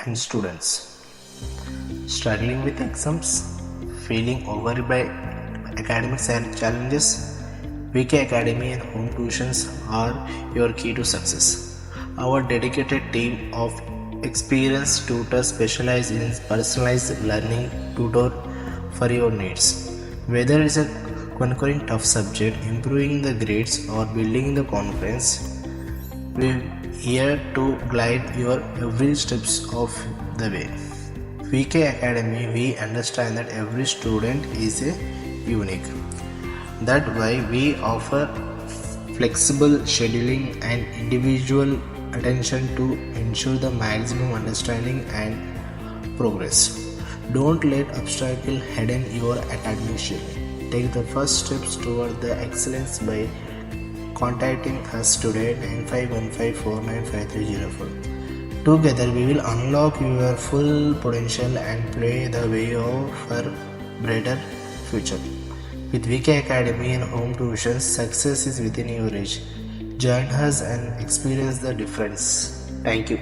and students. Struggling with exams, feeling overwhelmed by academic challenges, VK Academy and home tuitions are your key to success. Our dedicated team of experienced tutors specialize in personalized learning tutor for your needs. Whether it's a conquering tough subject, improving the grades, or building the confidence, we're here to guide your every steps of the way. VK Academy, we understand that every student is a unique. That's why we offer flexible scheduling and individual attention to ensure the maximum understanding and progress. Don't let obstacles harden your academic journey. Take the first steps toward the excellence by contacting us today at 9515495304. Together we will unlock your full potential and play the way of a brighter future. With VK Academy and home tuition, success is within your reach. Join us and experience the difference. Thank you.